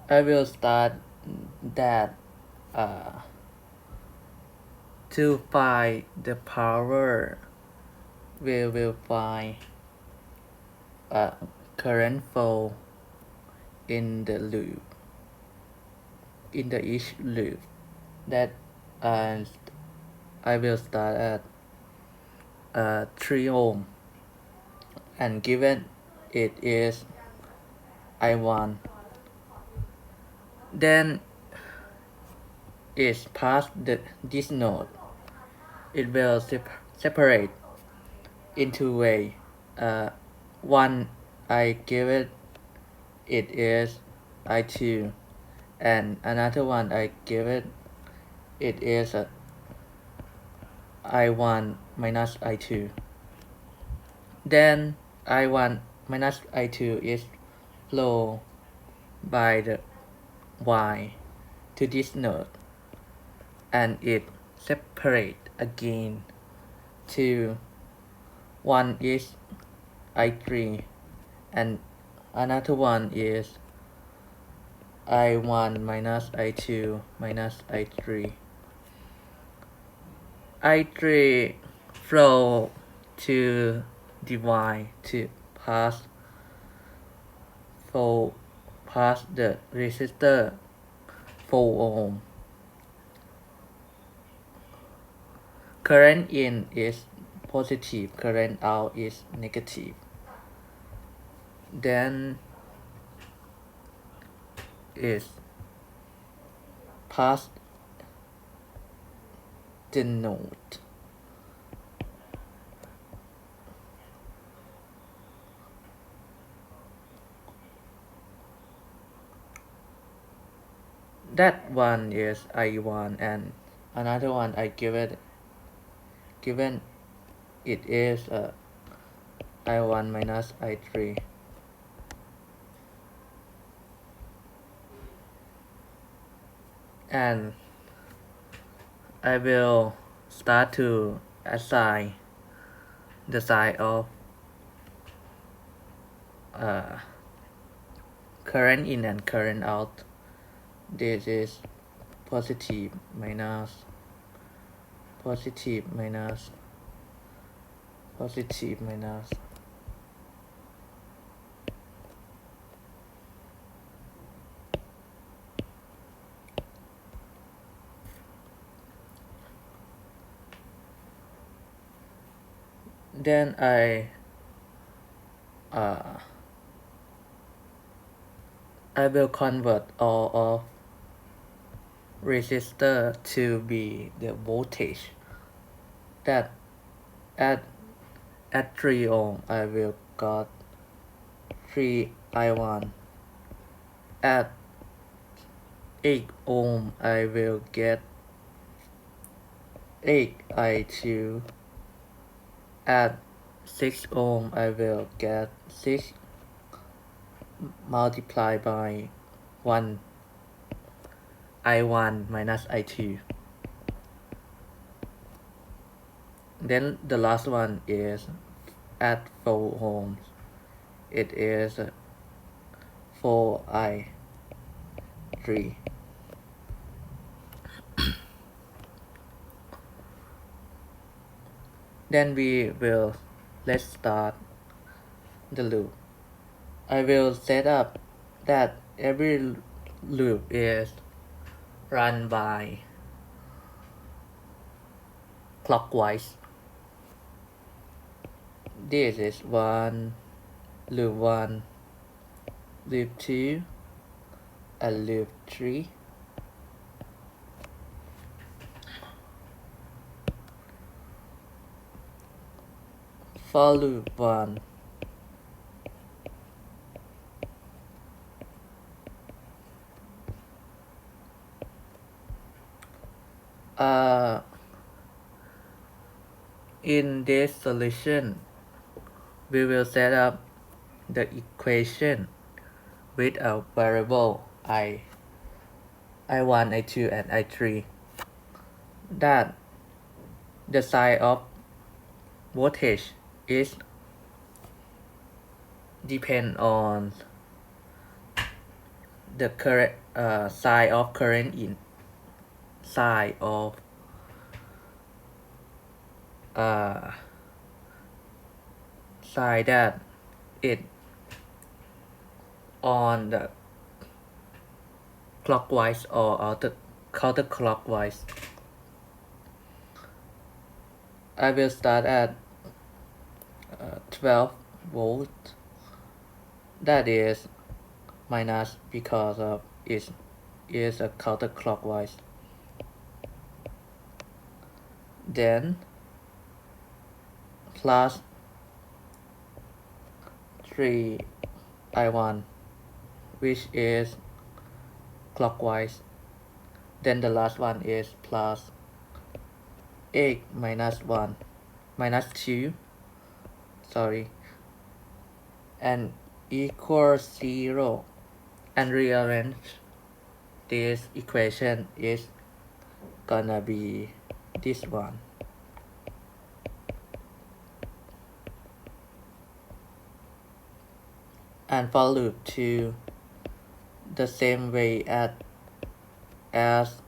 I will start that to find the power. We will find current flow in the loop, in the each loop. That uh, I will start at 3 ohm, and given it is I1, then it's past this node. It will separate into way. One I give it is I2, and another one I give it is I1 minus I2. Then I1 minus I2 is flow by the Y to this node, and it separate again to one is I3 and another one is I1 minus I2 minus I3. I3 flow to the Y to pass flow past the resistor 4 ohm. Current in is positive, current out is negative. Then is past the node. That one is I1, and another one I given it is I1 minus I3. And I will start to assign the sign of current in and current out. This is positive minus positive minus positive minus. Then I will convert all of resistor to be the voltage. That at 3 ohm I will got 3 I1. At 8 ohm I will get 8 I2. At 6 ohm I will get 6 multiplied by 1 I1 minus I2. Then the last one is at 4 ohms. It is 4 I3. Then let's start the loop. I will set up that every loop is run by clockwise. This is loop 1, loop 2, and loop 3. For loop 1, in this solution, we will set up the equation with a variable I1, I2, and I3. That the sign of voltage is depend on the current side of current in side of uh, side that it on the clockwise or counterclockwise. I will start at 12 volts. That is minus because of it is a counterclockwise. Then plus 3I1, which is clockwise. Then the last one is plus 8 minus 1 minus 2, sorry, and equals 0, and rearrange this equation is gonna be this one. And for loop 2, the same way as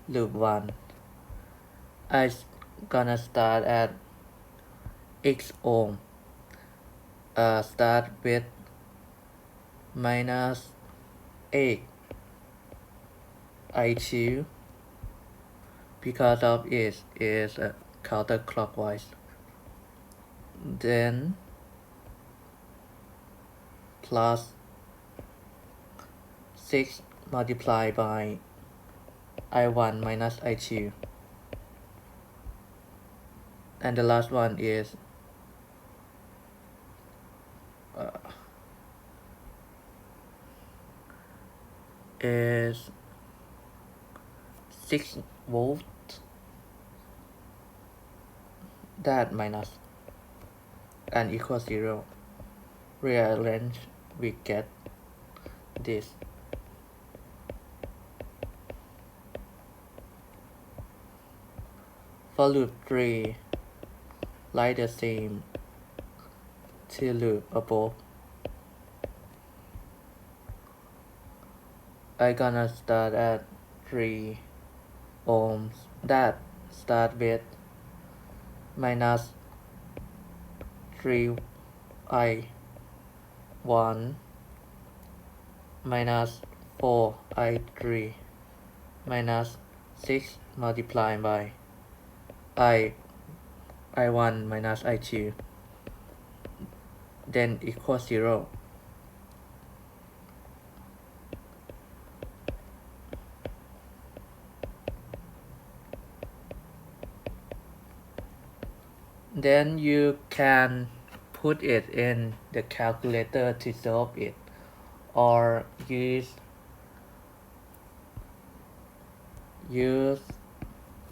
loop 1, I gonna start at x ohm. Start with minus 8 I2 because of it is counterclockwise. Then plus 6 multiplied by I1 minus I2, and the last one is 6 volts, that minus and equals 0. Rearrange, we get this. For loop 3, like the same to loop above, I gonna start at 3 ohms. That start with minus 3I1 minus 4I3 minus 6 multiplied by I1 minus I2, then equals 0. Then you can put it in the calculator to solve it, or use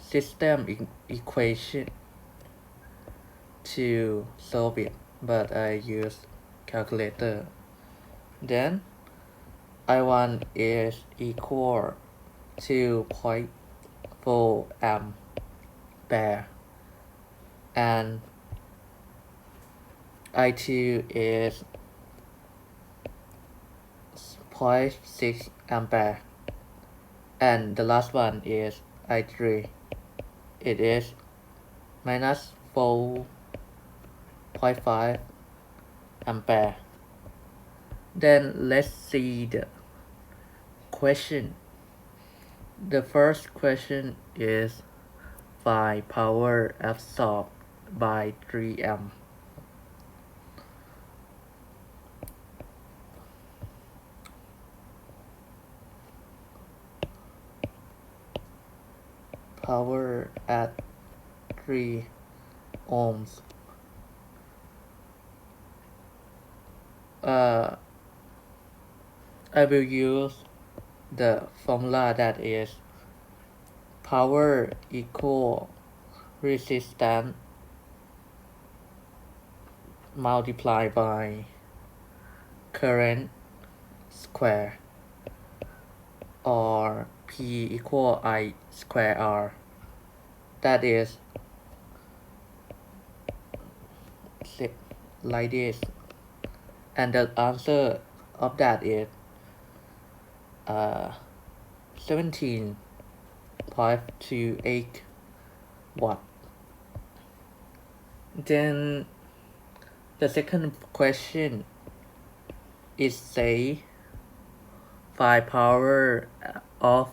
system equation to solve it, but I use calculator. Then I1 is equal to 0.4 ampere, and I2 is 0.6 ampere, and the last one is I3. It is minus 4.5 ampere. Then let's see the question. The first question is find power absorbed by 3 amp. Power at 3 ohms. I will use the formula that is power equal resistance multiplied by current square, or P equal I square R. That is like this, and the answer of that is 17.28 watt. Then the second question is say find power of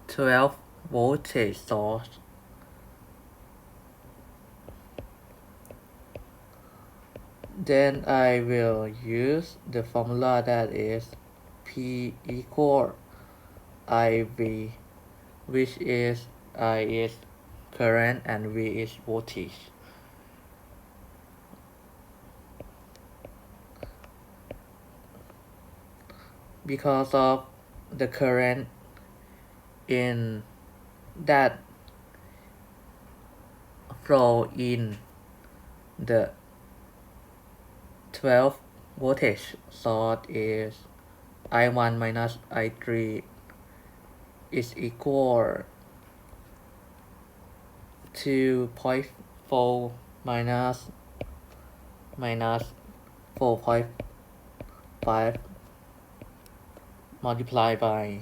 12 voltage source. Then I will use the formula that is P equal IV, which is I is current and V is voltage. Because of the current in that flow in the 12 voltage source is I1 minus I3 is equal to 0.4 minus 4.5 multiplied by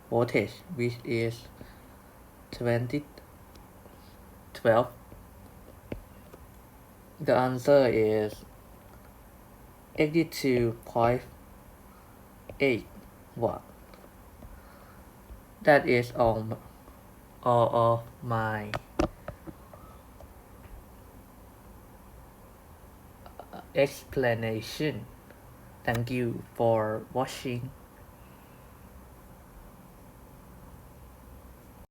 voltage, which is 12. The answer is 82.8 watt. That is all of my explanation. Thank you for watching.